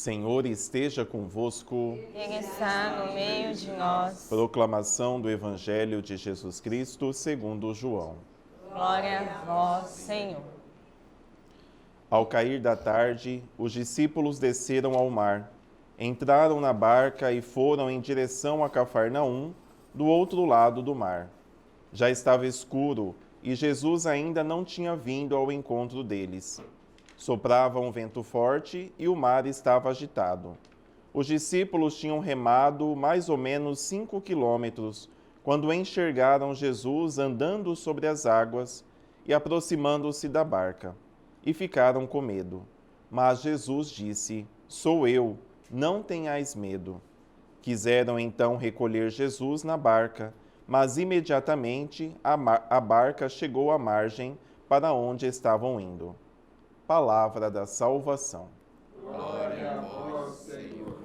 Senhor esteja convosco. Ele está no meio de nós. Proclamação do Evangelho de Jesus Cristo segundo João. Glória a vós, Senhor. Ao cair da tarde, os discípulos desceram ao mar, entraram na barca e foram em direção a Cafarnaum, do outro lado do mar. Já estava escuro e Jesus ainda não tinha vindo ao encontro deles. Soprava um vento forte e o mar estava agitado. Os discípulos tinham remado mais ou menos 5 quilômetros quando enxergaram Jesus andando sobre as águas e aproximando-se da barca, e ficaram com medo. Mas Jesus disse: Sou eu, não tenhais medo. Quiseram então recolher Jesus na barca, mas imediatamente a barca chegou à margem para onde estavam indo. Palavra da salvação. Glória a vós, Senhor.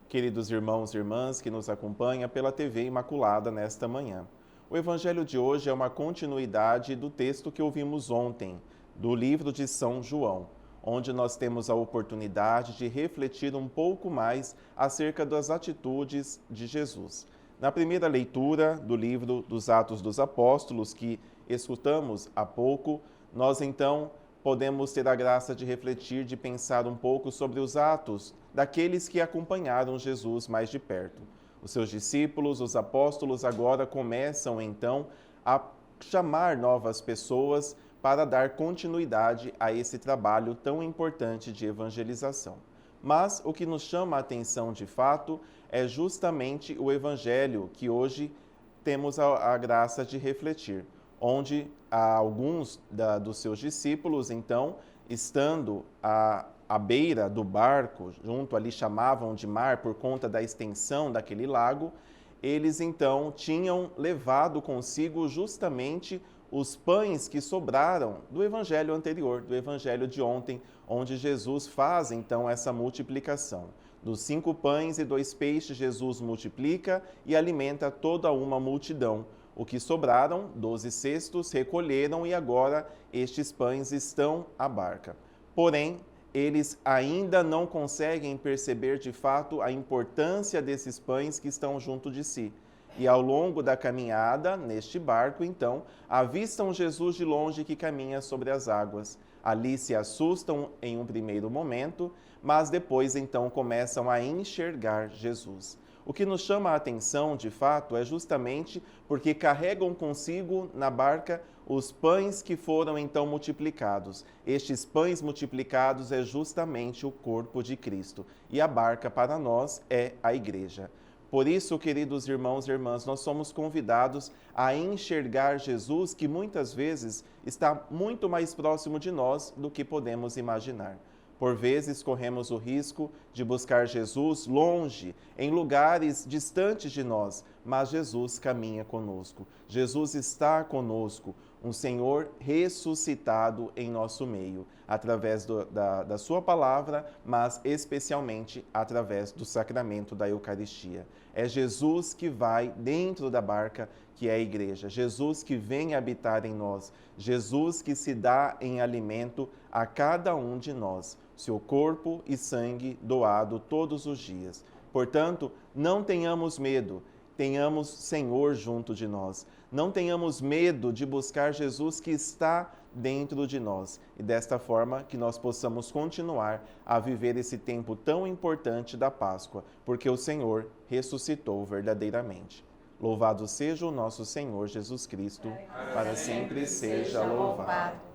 Queridos irmãos e irmãs que nos acompanham pela TV Imaculada nesta manhã. O Evangelho de hoje é uma continuidade do texto que ouvimos ontem, do livro de São João, onde nós temos a oportunidade de refletir um pouco mais acerca das atitudes de Jesus. Na primeira leitura do livro dos Atos dos Apóstolos, que escutamos há pouco, nós então podemos ter a graça de refletir, de pensar um pouco sobre os atos daqueles que acompanharam Jesus mais de perto. Os seus discípulos, os apóstolos, agora começam então a chamar novas pessoas para dar continuidade a esse trabalho tão importante de evangelização. Mas o que nos chama a atenção de fato é justamente o Evangelho que hoje temos a graça de refletir, onde alguns dos seus discípulos, então, estando à beira do barco, junto ali chamavam de mar por conta da extensão daquele lago, eles então tinham levado consigo justamente os pães que sobraram do evangelho anterior, do evangelho de ontem, onde Jesus faz então essa multiplicação. Dos 5 pães e 2 peixes, Jesus multiplica e alimenta toda uma multidão. O que sobraram, 12 cestos, recolheram e agora estes pães estão à barca. Porém, eles ainda não conseguem perceber de fato a importância desses pães que estão junto de si. E ao longo da caminhada, neste barco, então, avistam Jesus de longe que caminha sobre as águas. Ali se assustam em um primeiro momento, mas depois então começam a enxergar Jesus. O que nos chama a atenção, de fato, é justamente porque carregam consigo na barca os pães que foram então multiplicados. Estes pães multiplicados é justamente o corpo de Cristo. E a barca para nós é a igreja. Por isso, queridos irmãos e irmãs, nós somos convidados a enxergar Jesus, que muitas vezes está muito mais próximo de nós do que podemos imaginar. Por vezes, corremos o risco de buscar Jesus longe, em lugares distantes de nós, mas Jesus caminha conosco. Jesus está conosco, um Senhor ressuscitado em nosso meio, através da sua palavra, mas especialmente através do sacramento da Eucaristia. É Jesus que vai dentro da barca, que é a igreja. Jesus que vem habitar em nós. Jesus que se dá em alimento a cada um de nós. Seu corpo e sangue doado todos os dias. Portanto, não tenhamos medo, tenhamos Senhor junto de nós. Não tenhamos medo de buscar Jesus que está dentro de nós. E desta forma que nós possamos continuar a viver esse tempo tão importante da Páscoa, porque o Senhor ressuscitou verdadeiramente. Louvado seja o nosso Senhor Jesus Cristo, para sempre seja louvado.